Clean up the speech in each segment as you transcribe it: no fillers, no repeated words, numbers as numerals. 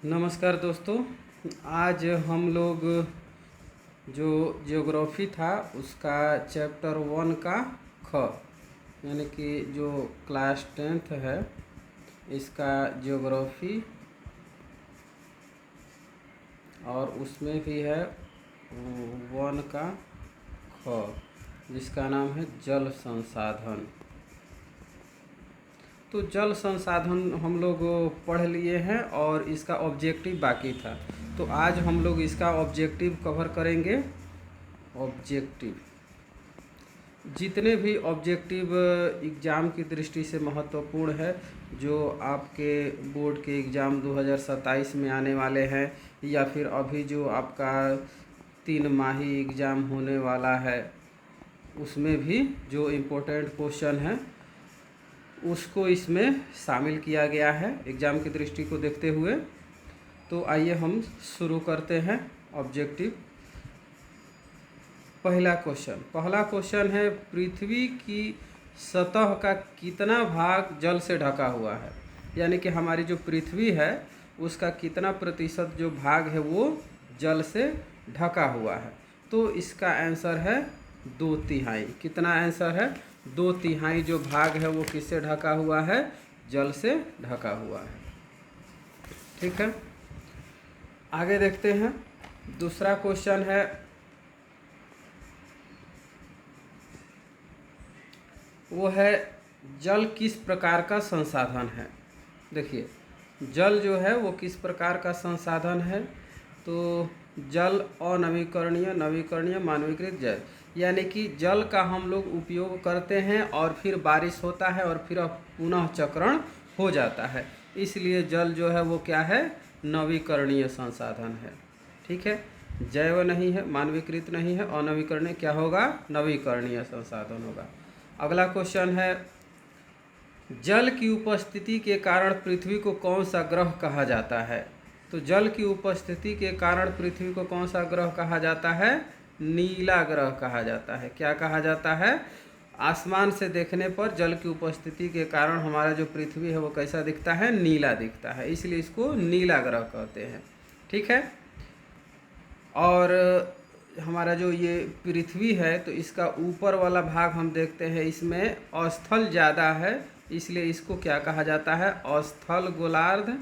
नमस्कार दोस्तों। आज हम लोग जो ज्योग्राफी था उसका चैप्टर 1 का ख यानी कि जो क्लास 10th है इसका ज्योग्राफी और उसमें भी है 1 का ख जिसका नाम है जल संसाधन। तो जल संसाधन हम लोग पढ़ लिए हैं और इसका ऑब्जेक्टिव बाकी था। तो आज हम लोग इसका ऑब्जेक्टिव कवर करेंगे। ऑब्जेक्टिव जितने भी ऑब्जेक्टिव एग्ज़ाम की दृष्टि से महत्वपूर्ण है, जो आपके बोर्ड के एग्ज़ाम 2027 में आने वाले हैं या फिर अभी जो आपका 3 माही एग्ज़ाम होने वाला है, उसमें भी जो इम्पोर्टेंट क्वेश्चन है उसको इसमें शामिल किया गया है एग्ज़ाम की दृष्टि को देखते हुए। तो आइए हम शुरू करते हैं ऑब्जेक्टिव। पहला क्वेश्चन है, पृथ्वी की सतह का कितना भाग जल से ढका हुआ है। यानी कि हमारी जो पृथ्वी है उसका कितना प्रतिशत जो भाग है वो जल से ढका हुआ है। तो इसका आंसर है 2/3। कितना आंसर है? 2/3 जो भाग है वो किससे ढका हुआ है? जल से ढका हुआ है। ठीक है, आगे देखते हैं। दूसरा क्वेश्चन है, वो है जल किस प्रकार का संसाधन है। देखिए, जल जो है वो किस प्रकार का संसाधन है। तो जल अनवीकरणीय, नवीकरणीय, मानवीकृत जल, यानी कि जल का हम लोग उपयोग करते हैं और फिर बारिश होता है और फिर पुनः चक्रण हो जाता है। इसलिए जल जो है वो क्या है? नवीकरणीय संसाधन है। ठीक है, जैव नहीं है, मानवीकृत नहीं है, अनवीकरणीय क्या होगा? नवीकरणीय संसाधन होगा। अगला क्वेश्चन है, जल की उपस्थिति के कारण पृथ्वी को कौन सा ग्रह कहा जाता है। तो जल की उपस्थिति के कारण पृथ्वी को कौन सा ग्रह कहा जाता है? नीला ग्रह कहा जाता है। क्या कहा जाता है? आसमान से देखने पर जल की उपस्थिति के कारण हमारा जो पृथ्वी है वो कैसा दिखता है? नीला दिखता है, इसलिए इसको नीला ग्रह कहते हैं। ठीक है, और हमारा जो ये पृथ्वी है तो इसका ऊपर वाला भाग हम देखते हैं, इसमें अस्थल ज़्यादा है, इसलिए इसको क्या कहा जाता है? अस्थल गोलार्ध।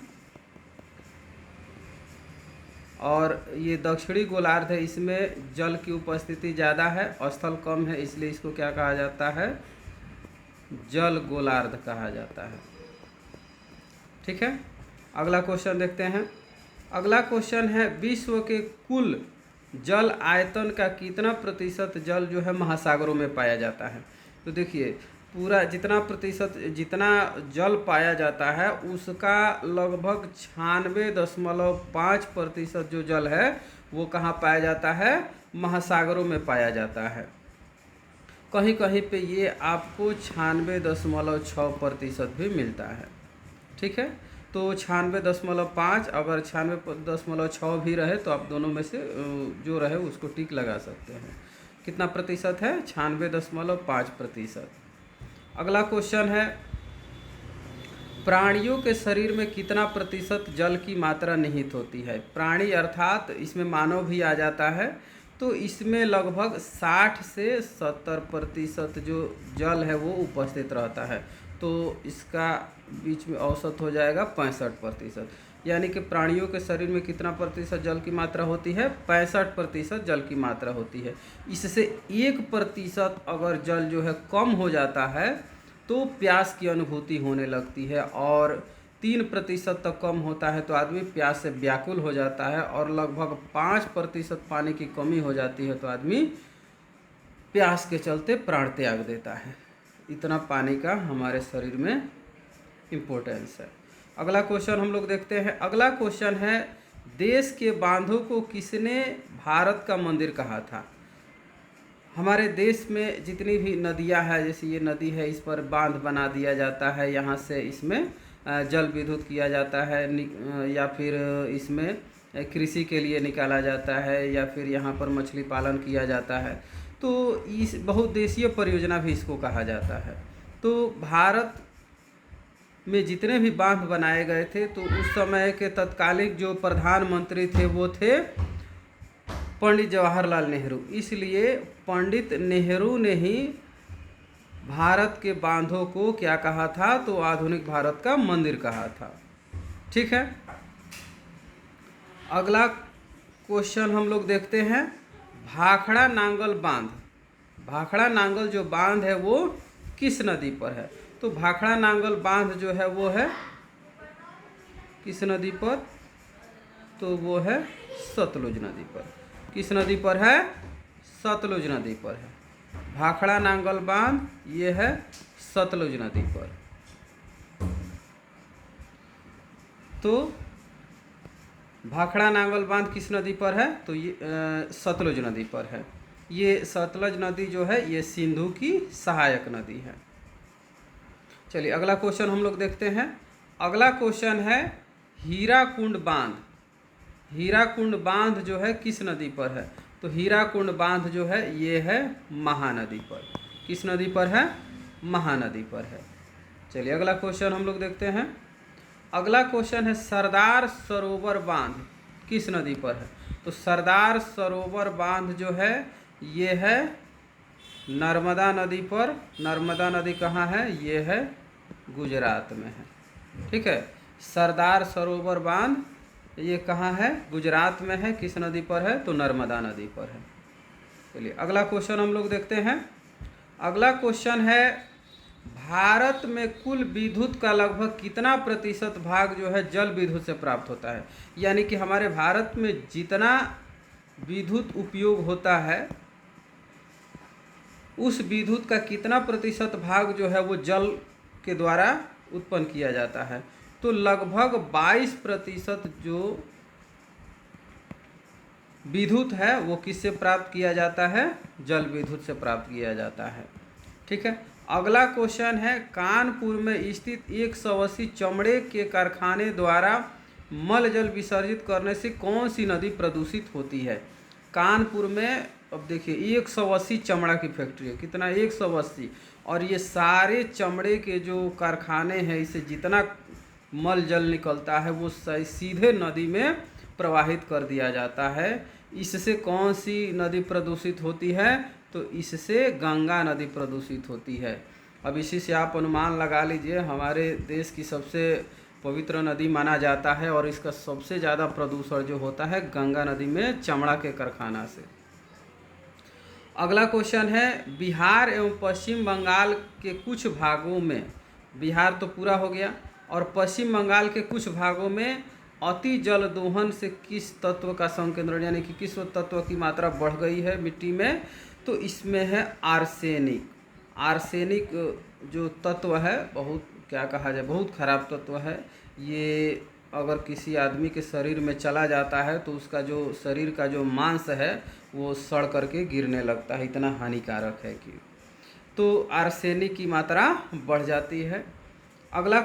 और ये दक्षिणी गोलार्ध है, इसमें जल की उपस्थिति ज़्यादा है, स्थल कम है, इसलिए इसको क्या कहा जाता है? जल गोलार्ध कहा जाता है। ठीक है, अगला क्वेश्चन देखते हैं। अगला क्वेश्चन है, विश्व के कुल जल आयतन का कितना प्रतिशत जल जो है महासागरों में पाया जाता है। तो देखिए, पूरा जितना जल पाया जाता है उसका लगभग 96.5% जो जल है वो कहाँ पाया जाता है? महासागरों में पाया जाता है। कहीं कहीं पे ये आपको 96.6% भी मिलता है। ठीक है, तो 96.5 अगर 96.6 भी रहे तो आप दोनों में से जो रहे उसको टिक लगा सकते हैं। कितना प्रतिशत है? 96.5%। अगला क्वेश्चन है, प्राणियों के शरीर में कितना प्रतिशत जल की मात्रा निहित होती है। प्राणी अर्थात इसमें मानव भी आ जाता है, तो इसमें लगभग 60 से 70% जो जल है वो उपस्थित रहता है। तो इसका बीच में औसत हो जाएगा 65%। यानी कि प्राणियों के शरीर में कितना प्रतिशत जल की मात्रा होती है? 65% जल की मात्रा होती है। इससे 1% अगर जल जो है कम हो जाता है तो प्यास की अनुभूति होने लगती है, और 3% तक कम होता है तो आदमी प्यास से व्याकुल हो जाता है, और लगभग 5% पानी की कमी हो जाती है तो आदमी प्यास के चलते प्राण त्याग देता है। इतना पानी का हमारे शरीर में इम्पोर्टेंस है। अगला क्वेश्चन हम लोग देखते हैं। अगला क्वेश्चन है, देश के बांधों को किसने भारत का मंदिर कहा था। हमारे देश में जितनी भी नदियां हैं, जैसे ये नदी है, इस पर बांध बना दिया जाता है, यहाँ से इसमें जल विद्युत किया जाता है, या फिर इसमें कृषि के लिए निकाला जाता है, या फिर यहाँ पर मछली पालन किया जाता है। तो इस बहुउद्देशीय परियोजना भी इसको कहा जाता है। तो भारत में जितने भी बांध बनाए गए थे, तो उस समय के तत्कालिक जो प्रधानमंत्री थे वो थे पंडित जवाहरलाल नेहरू। इसलिए पंडित नेहरू ने ही भारत के बांधों को क्या कहा था, तो आधुनिक भारत का मंदिर कहा था। ठीक है, अगला क्वेश्चन हम लोग देखते हैं, भाखड़ा नांगल बांध। भाखड़ा नांगल जो बांध है वो किस नदी पर है? तो भाखड़ा नांगल बांध जो है वो है किस नदी पर? तो वो है सतलुज नदी पर। किस नदी पर है? सतलुज नदी पर है। भाखड़ा नांगल बांध ये है सतलुज नदी पर। तो भाखड़ा नांगल बांध किस नदी पर है? तो ये सतलुज नदी पर है। ये सतलुज नदी जो है ये सिंधु की सहायक नदी है। चलिए अगला क्वेश्चन हम लोग देखते हैं। अगला क्वेश्चन है हीराकुंड बांध। हीराकुंड बांध जो है किस नदी पर है? तो हीराकुंड बांध जो है ये है महानदी पर। किस नदी पर है? महानदी पर है। चलिए अगला क्वेश्चन हम लोग देखते हैं। अगला क्वेश्चन है सरदार सरोवर बांध किस नदी पर है? तो सरदार सरोवर बांध जो है ये है नर्मदा नदी पर। नर्मदा नदी कहाँ है? ये है गुजरात में है। ठीक है, सरदार सरोवर बांध ये कहाँ है? गुजरात में है। किस नदी पर है? तो नर्मदा नदी पर है। चलिए अगला क्वेश्चन हम लोग देखते हैं। अगला क्वेश्चन है भारत में कुल विद्युत का लगभग कितना प्रतिशत भाग जो है जल विद्युत से प्राप्त होता है? यानी कि हमारे भारत में जितना विद्युत उपयोग होता है उस विद्युत का कितना प्रतिशत भाग जो है वो जल के द्वारा उत्पन्न किया जाता है? तो लगभग 22% जो विद्युत है वो किससे प्राप्त किया जाता है? जल विद्युत से प्राप्त किया जाता है। ठीक है, अगला क्वेश्चन है कानपुर में स्थित 180 चमड़े के कारखाने द्वारा मल जल विसर्जित करने से कौन सी नदी प्रदूषित होती है? कानपुर में अब देखिए 180 चमड़ा की फैक्ट्री है। कितना? 180। और ये सारे चमड़े के जो कारखाने हैं, इससे जितना मल जल निकलता है वो सीधे नदी में प्रवाहित कर दिया जाता है। इससे कौन सी नदी प्रदूषित होती है? तो इससे गंगा नदी प्रदूषित होती है। अब इसी से आप अनुमान लगा लीजिए, हमारे देश की सबसे पवित्र नदी माना जाता है और इसका सबसे ज़्यादा प्रदूषण जो होता है गंगा नदी में चमड़ा के कारखाना से। अगला क्वेश्चन है बिहार एवं पश्चिम बंगाल के कुछ भागों में, बिहार तो पूरा हो गया, और पश्चिम बंगाल के कुछ भागों में अति जल दोहन से किस तत्व का संकेंद्रण यानी कि किस तत्व की मात्रा बढ़ गई है मिट्टी में? तो इसमें है आर्सेनिक। आर्सेनिक जो तत्व है बहुत क्या कहा जाए, बहुत खराब तत्व है। ये अगर किसी आदमी के शरीर में चला जाता है तो उसका जो शरीर का जो मांस है वो सड़ करके गिरने लगता है, इतना हानिकारक है कि तो आर्सेनिक की मात्रा बढ़ जाती है। अगला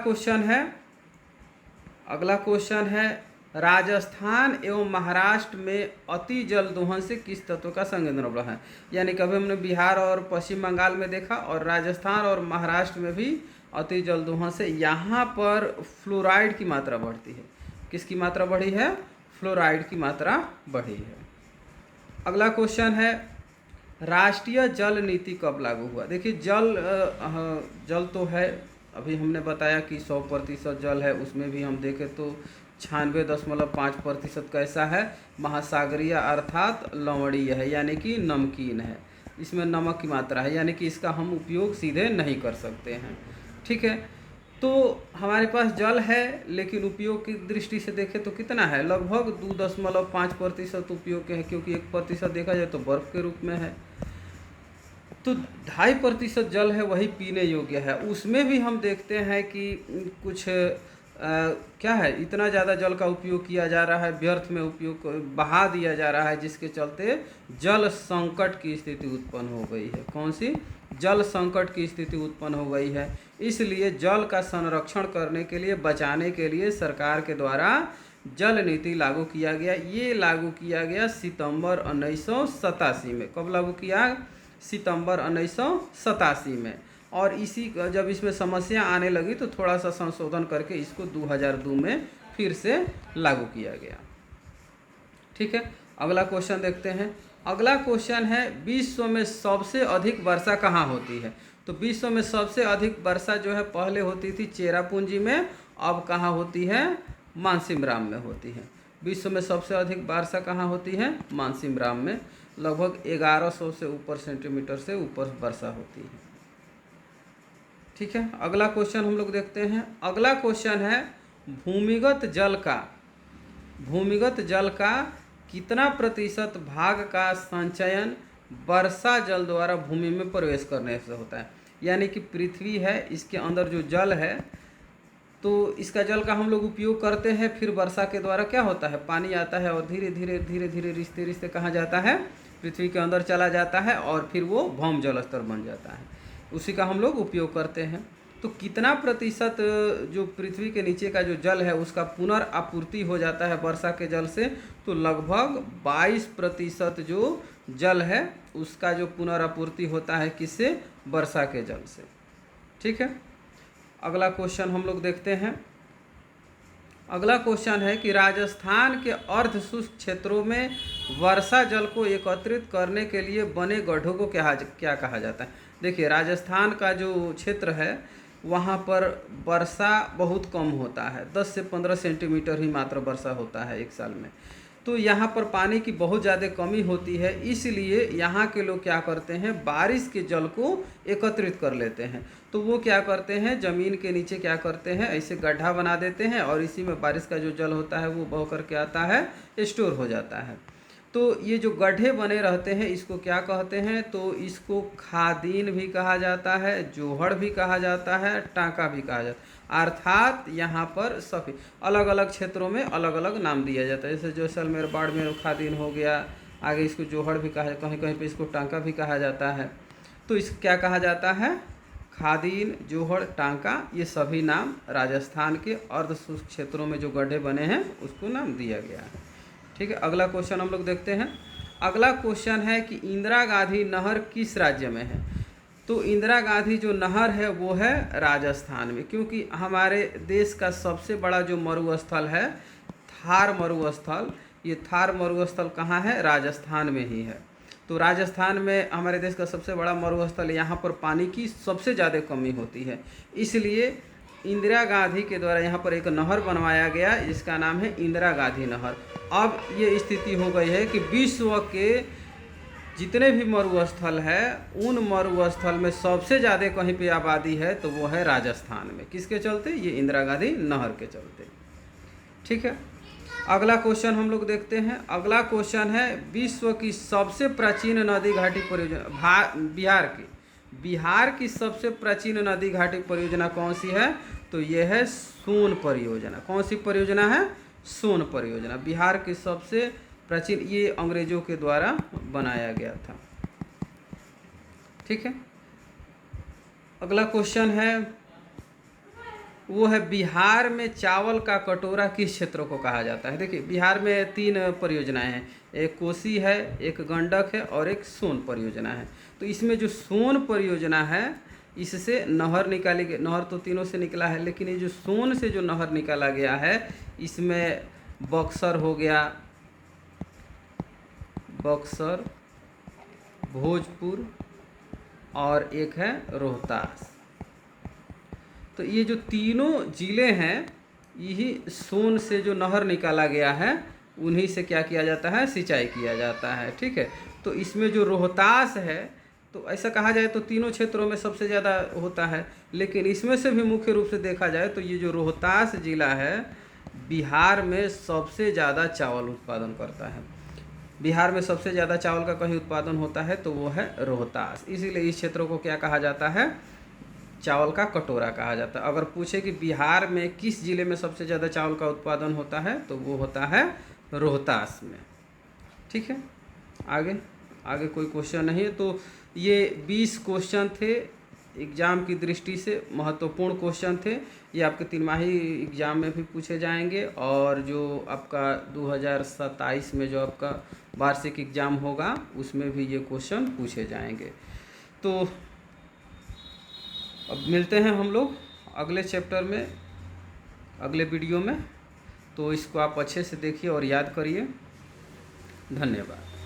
क्वेश्चन है राजस्थान एवं महाराष्ट्र में अति जल दोहन से किस तत्व का संकेंद्रण बढ़ा है? यानी कभी हमने बिहार और पश्चिम बंगाल में देखा और राजस्थान और महाराष्ट्र में भी अति जल दोहन से यहाँ पर फ्लोराइड की मात्रा बढ़ती है। किसकी मात्रा बढ़ी है? फ्लोराइड की मात्रा बढ़ी है। अगला क्वेश्चन है राष्ट्रीय जल नीति कब लागू हुआ? देखिए जल तो है, अभी हमने बताया कि 100% जल है, उसमें भी हम देखें तो 96.5% कैसा है? महासागरीय अर्थात लवणीय है, यानी कि नमकीन है। इसमें नमक की मात्रा है, यानी कि इसका हम उपयोग सीधे नहीं कर सकते हैं। ठीक है, तो हमारे पास जल है लेकिन उपयोग की दृष्टि से देखें तो कितना है? लगभग 2.5% उपयोग के हैं, क्योंकि 1% देखा जाए तो बर्फ़ के रूप में है। तो 2.5% जल है वही पीने योग्य है। उसमें भी हम देखते हैं कि कुछ क्या है, इतना ज़्यादा जल का उपयोग किया जा रहा है, व्यर्थ में उपयोग बहा दिया जा रहा है, जिसके चलते जल संकट की स्थिति उत्पन्न हो गई है। कौन सी? जल संकट की स्थिति उत्पन्न हो गई है। इसलिए जल का संरक्षण करने के लिए, बचाने के लिए सरकार के द्वारा जल नीति लागू किया गया। ये लागू किया गया सितंबर 1987 में। कब लागू किया? सितंबर 1987 में। और जब इसमें समस्या आने लगी तो थोड़ा सा संशोधन करके इसको 2002 में फिर से लागू किया गया। ठीक है, अगला क्वेश्चन देखते हैं। अगला क्वेश्चन है, विश्व में सबसे अधिक वर्षा कहाँ होती है? तो विश्व में सबसे अधिक वर्षा जो है पहले होती थी चेरापूंजी में, अब कहाँ होती है? मानसीमराम में होती है। विश्व में सबसे अधिक वर्षा कहाँ होती है? मानसीमराम में। लगभग 1100 से ऊपर सेंटीमीटर से ऊपर वर्षा होती है। ठीक है, अगला क्वेश्चन हम लोग देखते हैं। अगला क्वेश्चन है, भूमिगत जल का कितना प्रतिशत भाग का संचयन वर्षा जल द्वारा भूमि में प्रवेश करने से होता है? यानी कि पृथ्वी है, इसके अंदर जो जल है, तो इसका जल का हम लोग उपयोग करते हैं, फिर वर्षा के द्वारा क्या होता है? पानी आता है और धीरे धीरे रिश्ते कहाँ जाता है? पृथ्वी के अंदर चला जाता है और फिर वो भौम जल स्तर बन जाता है, उसी का हम लोग उपयोग करते हैं। तो कितना प्रतिशत जो पृथ्वी के नीचे का जो जल है उसका पुनर्आपूर्ति हो जाता है वर्षा के जल से? तो लगभग 22% जो जल है उसका जो पुनर्आपूर्ति होता है किससे? वर्षा के जल से। ठीक है, अगला क्वेश्चन हम लोग देखते हैं। अगला क्वेश्चन है कि राजस्थान के अर्ध शुष्क क्षेत्रों में वर्षा जल को एकत्रित करने के लिए बने गड्ढों को क्या कहा जाता है? देखिए, राजस्थान का जो क्षेत्र है वहाँ पर वर्षा बहुत कम होता है, 10 से 15 सेंटीमीटर ही मात्र वर्षा होता है एक साल में। तो यहाँ पर पानी की बहुत ज़्यादा कमी होती है, इसलिए यहाँ के लोग क्या करते हैं? बारिश के जल को एकत्रित कर लेते हैं। तो वो क्या करते हैं? ज़मीन के नीचे क्या करते हैं? ऐसे गड्ढा बना देते हैं और इसी में बारिश का जो जल होता है वो बह करके आता है, स्टोर हो जाता है। तो ये जो गड्ढे बने रहते हैं इसको क्या कहते हैं? तो इसको खादीन भी कहा जाता है, जोहड़ भी कहा जाता है, टाँका भी कहा जाता है। अर्थात यहाँ पर सभी अलग अलग क्षेत्रों में अलग अलग नाम दिया जाता है। जैसे जैसलमेर, बाड़मेर खादीन हो गया, आगे इसको जोहड़ भी कहा, कहीं कहीं पे इसको टाँका भी कहा जाता है। तो इस क्या कहा जाता है? खादीन, जोहड़, टाँका, ये सभी नाम राजस्थान के अर्ध शुष्क क्षेत्रों में जो गड्ढे बने हैं उसको नाम दिया गया है। ठीक है, अगला क्वेश्चन हम लोग देखते हैं। अगला क्वेश्चन है कि इंदिरा गांधी नहर किस राज्य में है? तो इंदिरा गांधी जो नहर है वो है राजस्थान में, क्योंकि हमारे देश का सबसे बड़ा जो मरुस्थल है थार मरुस्थल, ये थार मरुस्थल कहाँ है? राजस्थान में ही है। तो राजस्थान में हमारे देश का सबसे बड़ा मरुस्थल है, यहाँ पर पानी की सबसे ज़्यादा कमी होती है, इसलिए इंदिरा गांधी के द्वारा यहाँ पर एक नहर बनवाया गया जिसका नाम है इंदिरा गांधी नहर। अब ये स्थिति हो गई है कि विश्व के जितने भी मरुस्थल है उन मरुस्थल में सबसे ज़्यादा कहीं पे आबादी है तो वो है राजस्थान में। किसके चलते? ये इंदिरा गांधी नहर के चलते। ठीक है, अगला क्वेश्चन हम लोग देखते हैं। अगला क्वेश्चन है, विश्व की सबसे प्राचीन नदी घाटी परियोजना बिहार की सबसे प्राचीन नदी घाटी परियोजना कौन सी है? तो यह है सोन परियोजना। कौन सी परियोजना है? सोन परियोजना। बिहार की सबसे प्राचीन, ये अंग्रेजों के द्वारा बनाया गया था। ठीक है, अगला क्वेश्चन है वो है, बिहार में चावल का कटोरा किस क्षेत्र को कहा जाता है? देखिए, बिहार में 3 परियोजनाएं हैं, एक कोसी है, एक गंडक है और एक सोन परियोजना है। तो इसमें जो सोन परियोजना है इससे नहर निकाली गई, नहर तो तीनों से निकला है, लेकिन ये जो सोन से जो नहर निकाला गया है इसमें बक्सर हो गया, बक्सर, भोजपुर और एक है रोहतास। तो ये जो तीनों ज़िले हैं यही सोन से जो नहर निकाला गया है उन्हीं से क्या किया जाता है? सिंचाई किया जाता है। ठीक है, तो इसमें जो रोहतास है, तो ऐसा कहा जाए तो तीनों क्षेत्रों में सबसे ज़्यादा होता है, लेकिन इसमें से भी मुख्य रूप से देखा जाए तो ये जो रोहतास जिला है बिहार में सबसे ज़्यादा चावल उत्पादन करता है। बिहार में सबसे ज़्यादा चावल का कहीं उत्पादन होता है तो वो है रोहतास, इसीलिए इस क्षेत्र को क्या कहा जाता है? चावल का कटोरा कहा जाता है। अगर पूछे कि बिहार में किस ज़िले में सबसे ज़्यादा चावल का उत्पादन होता है तो वो होता है रोहतास में। ठीक है, आगे कोई क्वेश्चन नहीं है। तो ये 20 क्वेश्चन थे, एग्ज़ाम की दृष्टि से महत्वपूर्ण क्वेश्चन थे। ये आपके तिमाही एग्ज़ाम में भी पूछे जाएंगे और जो आपका 2027 में जो आपका वार्षिक एग्ज़ाम होगा उसमें भी ये क्वेश्चन पूछे जाएंगे। तो अब मिलते हैं हम लोग अगले चैप्टर में, अगले वीडियो में। तो इसको आप अच्छे से देखिए और याद करिए। धन्यवाद।